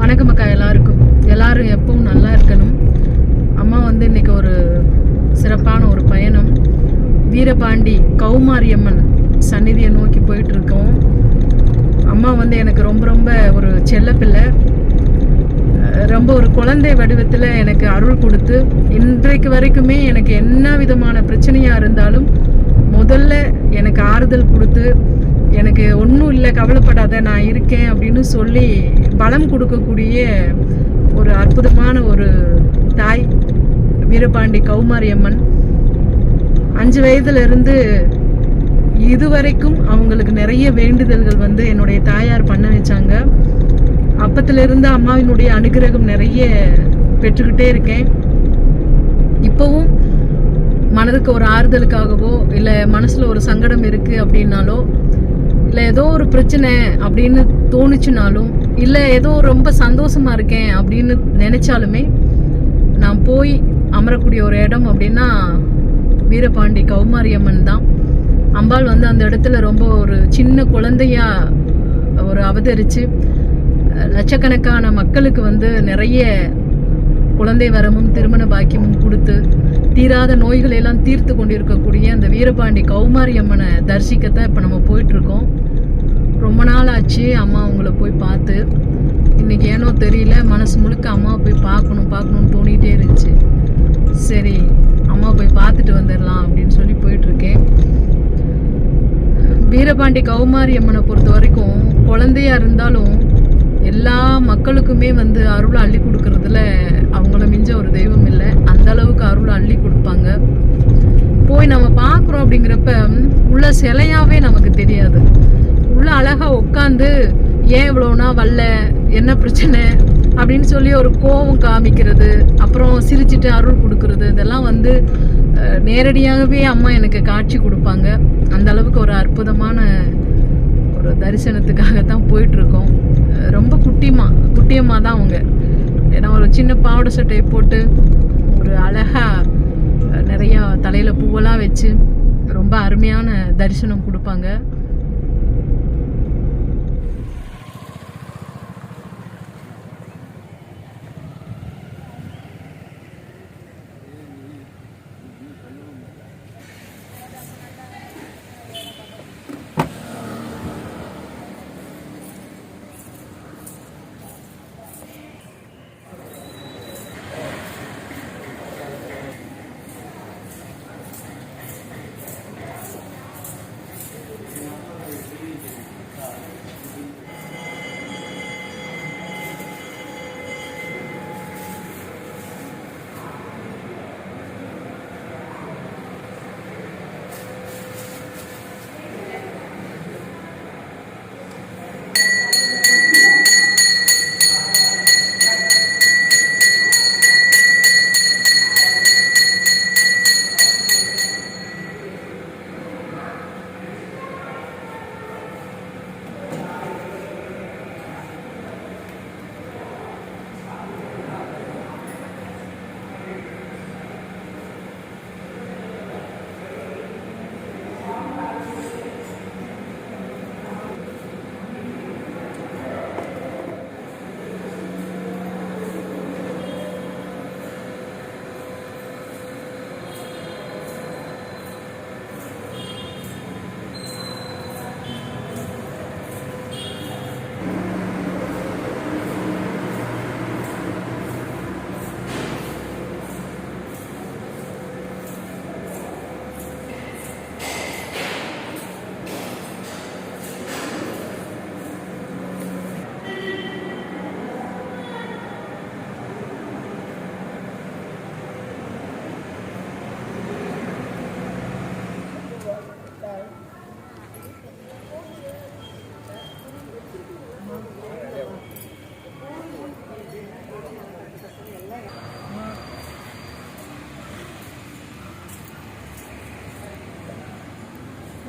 வணக்கம் அக்கா. எல்லாரும் எப்பவும் நல்லா இருக்கணும். அம்மா இன்னைக்கு ஒரு சிறப்பான ஒரு பயணம். வீரபாண்டி கௌமாரியம்மன் சந்நிதியை நோக்கி போயிட்டுருக்கோம். அம்மா எனக்கு ரொம்ப ரொம்ப ஒரு செல்லப்பிள்ளை. ரொம்ப ஒரு குழந்தை வடிவத்தில் எனக்கு அருள் கொடுத்து இன்றைக்கு வரைக்குமே எனக்கு என்ன விதமான பிரச்சனையாக இருந்தாலும் முதல்ல எனக்கு ஆறுதல் கொடுத்து, எனக்கு ஒன்றும் இல்லை, கவலைப்படாத, நான் இருக்கேன் அப்படின்னு சொல்லி பலம் கொடுக்கக்கூடிய ஒரு அற்புதமான ஒரு தாய் வீரபாண்டி கௌமாரியம்மன். 5 வயதுலேருந்து இதுவரைக்கும் அவங்களுக்கு நிறைய வேண்டுதல்கள் என்னுடைய தாயார் பண்ண வச்சாங்க. அப்பத்திலிருந்து அம்மாவினுடைய அனுகிரகம் நிறைய பெற்றுக்கிட்டே இருக்கேன். இப்போவும் மனதுக்கு ஒரு ஆறுதலுக்காகவோ, இல்லை மனசில் ஒரு சங்கடம் இருக்குது அப்படின்னாலோ, இல்லை ஏதோ ஒரு பிரச்சனை அப்படின்னு தோணுச்சுனாலும், இல்லை ஏதோ ரொம்ப சந்தோஷமாக இருக்கேன் அப்படின்னு நினச்சாலுமே நான் போய் அமரக்கூடிய ஒரு இடம் அப்படின்னா வீரபாண்டி கௌமாரியம்மன் தான். அம்பாள் அந்த இடத்துல ரொம்ப ஒரு சின்ன குழந்தையா ஒரு அவதரித்து லட்சக்கணக்கான மக்களுக்கு நிறைய குழந்தை வரமும் திருமண பாக்கியமும் கொடுத்து தீராத நோய்களெல்லாம் தீர்த்து கொண்டிருக்கக்கூடிய அந்த வீரபாண்டி கௌமாரியம்மனை தரிசிக்கத்தான் இப்போ நம்ம போயிட்டுருக்கோம். ரொம்ப நாள் ஆச்சு அம்மா அவங்கள போய் பார்த்து. இன்றைக்கி ஏனோ தெரியல, மனசு முழுக்க அம்மாவை போய் பார்க்கணும்னு தோணிகிட்டே இருந்துச்சு. சரி, அம்மா போய் பார்த்துட்டு வந்துடலாம் அப்படின்னு சொல்லி போயிட்டுருக்கேன். வீரபாண்டி கௌமாரியம்மனை பொறுத்த வரைக்கும் குழந்தையா இருந்தாலும் எல்லா மக்களுக்குமே அருளை அள்ளி கொடுக்கறதுல அவங்கள மிஞ்ச ஒரு தெய்வம் இல்லை. அந்த அளவுக்கு அருளை அள்ளி கொடுப்பாங்க. போய் நம்ம பார்க்குறோம் அப்படிங்கிறப்ப உள்ள சிலையாவே நமக்கு தெரியாது. உள்ள அழகாக உட்காந்து ஏன் இவ்வளோனா வரல, என்ன பிரச்சனை அப்படின்னு சொல்லி ஒரு கோபம் காமிக்கிறது, அப்புறம் சிரிச்சுட்டு அருள் கொடுக்கறது, இதெல்லாம் நேரடியாகவே அம்மா எனக்கு காட்சி கொடுப்பாங்க. அந்த அளவுக்கு ஒரு அற்புதமான ஒரு தரிசனத்துக்காக தான் போயிட்டுருக்கோம். ரொம்ப குட்டியம்மா தான் அவங்க. ஏன்னா ஒரு சின்ன பாவாடை சட்டையை போட்டு ஒரு அழகாக நிறையா தலையில் பூவெல்லாம் வச்சு ரொம்ப அருமையான தரிசனம் கொடுப்பாங்க.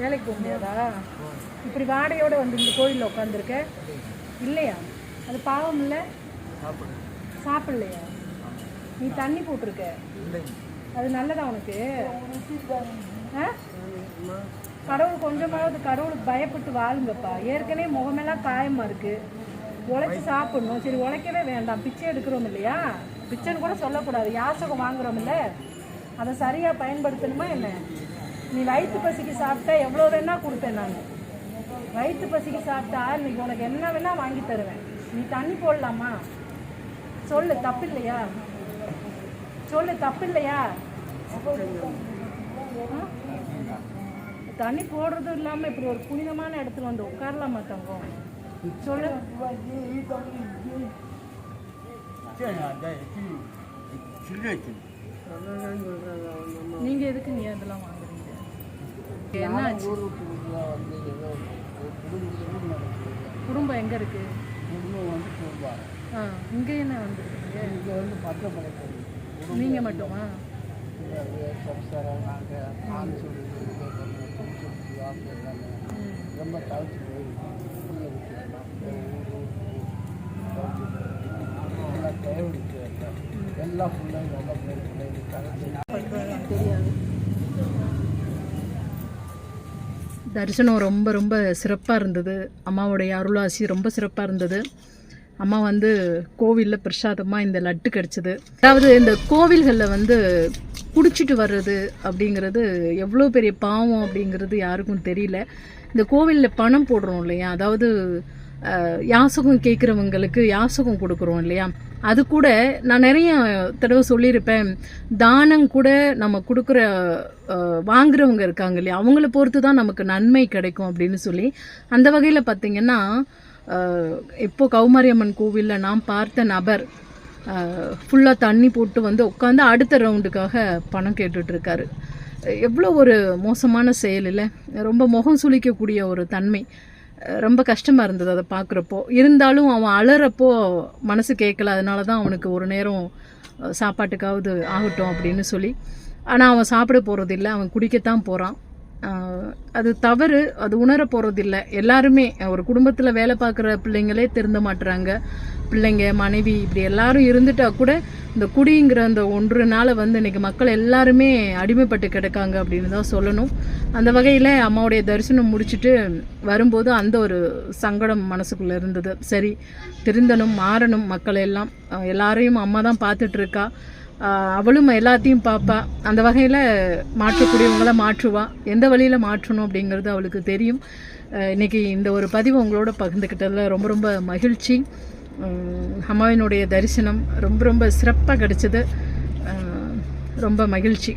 வேலைக்கு போக முடியாதா? இப்படி வாடையோட இந்த கோயிலில் உட்காந்துருக்க இல்லையா? அது பாவம் இல்லை? சாப்பிடலையா? நீ தண்ணி போட்டிருக்க, அது நல்லதா உனக்கு? கடவுள் கொஞ்சமாவது கடவுளுக்கு பயப்பட்டு வாழுங்கப்பா. ஏற்கனவே முகமெல்லாம் காயமாக இருக்குது. உழைச்சி சாப்பிடணும். சரி உழைக்கவே வேண்டாம், பிச்சை எடுக்கிறோம் இல்லையா, பிச்சைன்னு கூட சொல்லக்கூடாது, யாசகம் வாங்குறோம் இல்லை, அதை சரியாக பயன்படுத்தணுமா என்ன? நீ வயிற்று பசிக்கு சாப்பிட்டா எவ்வளோ வேணா கொடுப்பேன் நான். வயிற்று பசிக்கு சாப்பிட்டா இன்னைக்கு உனக்கு என்ன வேணா வாங்கி தருவேன். நீ தண்ணி போடலாமா சொல்லு, தப்பு இல்லையா? சொல்லு, தப்பு இல்லையா? தண்ணி போடுறதும் இல்லாமல் இப்படி ஒரு புனிதமான இடத்துல வந்து உட்காரலாமா தங்கம்? சொல்லு. நீங்க எதுக்கு நீ அதெல்லாம் வாங்குறீங்க? என்ன குடும்பம் எங்க இருக்கு? இங்க என்ன வந்துருக்கீங்க? நீங்க மட்டுமா? ரொம்ப தரிசனம் ரொம்ப ரொம்ப சிறப்பாக இருந்தது. அம்மாவுடைய அருளாசி ரொம்ப சிறப்பாக இருந்தது. அம்மா வந்து கோவிலில் பிரசாதமாக இந்த லட்டு கிடச்சிது. அதாவது இந்த கோவில்களில் வந்து குடிச்சிட்டு வர்றது அப்படிங்கிறது எவ்வளோ பெரிய பாவம் அப்படிங்கிறது யாருக்கும் தெரியல. இந்த கோவிலில் பணம் போடுறோம் இல்லையா, அதாவது யாசகம் கேட்குறவங்களுக்கு யாசகம் கொடுக்குறோம் இல்லையா, அது கூட நான் நிறைய தடவை சொல்லியிருப்பேன். தானம் கூட நம்ம கொடுக்குற வாங்குறவங்க இருக்காங்க இல்லையா, அவங்கள பொறுத்து தான் நமக்கு நன்மை கிடைக்கும் அப்படின்னு சொல்லி, அந்த வகையில் பார்த்திங்கன்னா இப்போது கௌமாரியம்மன் கோவிலில் நான் பார்த்த நபர் ஃபுல்லாக தண்ணி போட்டு வந்து உட்காந்து அடுத்த ரவுண்டுக்காக பணம் கேட்டுட்ருக்காரு. எவ்வளோ ஒரு மோசமான செயல் இல்லை? ரொம்ப முகம் சுளிக்கக்கூடிய ஒரு தன்மை. ரொம்ப கஷ்டமாக இருந்தது அதை பார்க்குறப்போ. இருந்தாலும் அவன் அழறப்போ மனசு கேட்கல, அதனால தான் அவனுக்கு ஒரு நேரம் சாப்பாட்டுக்காவது ஆகட்டும் அப்படின்னு சொல்லி. ஆனால் அவன் சாப்பிட போகிறதில்ல, அவன் குடிக்கத்தான் போகிறான். அது தவறு, அது உணர போகிறதில்ல. எல்லாருமே ஒரு குடும்பத்தில் வேலை பார்க்குற பிள்ளைங்களே திருந்த மாட்டுறாங்க. பிள்ளைங்க, மனைவி, இப்படி எல்லாரும் இருந்துட்டால் கூட இந்த குடிங்கிற அந்த ஒன்றுனால வந்து இன்றைக்கி மக்கள் எல்லாருமே அடிமைப்பட்டு கிடக்காங்க அப்படின்னு தான் சொல்லணும். அந்த வகையில் அம்மாவுடைய தரிசனம் முடிச்சுட்டு வரும்போது அந்த ஒரு சங்கடம் மனசுக்குள்ளே இருந்தது. சரி, திருந்தணும், மாறணும் மக்கள் எல்லாம். எல்லாரையும் அம்மா தான் பார்த்துட்ருக்கா, அவளும் எல்லாத்தையும் பார்ப்பா. அந்த வகையில் மாற்றக்கூடியவங்கள மாற்றுவா. எந்த வழியில் மாற்றணும் அப்படிங்கிறது அவளுக்கு தெரியும். இன்றைக்கி இந்த ஒரு பதிவு உங்களோட பகிர்ந்துக்கிட்டதில் ரொம்ப ரொம்ப மகிழ்ச்சி. அம்மாவினுடைய தரிசனம் ரொம்ப ரொம்ப சிறப்பாக கிடச்சிது. ரொம்ப மகிழ்ச்சி.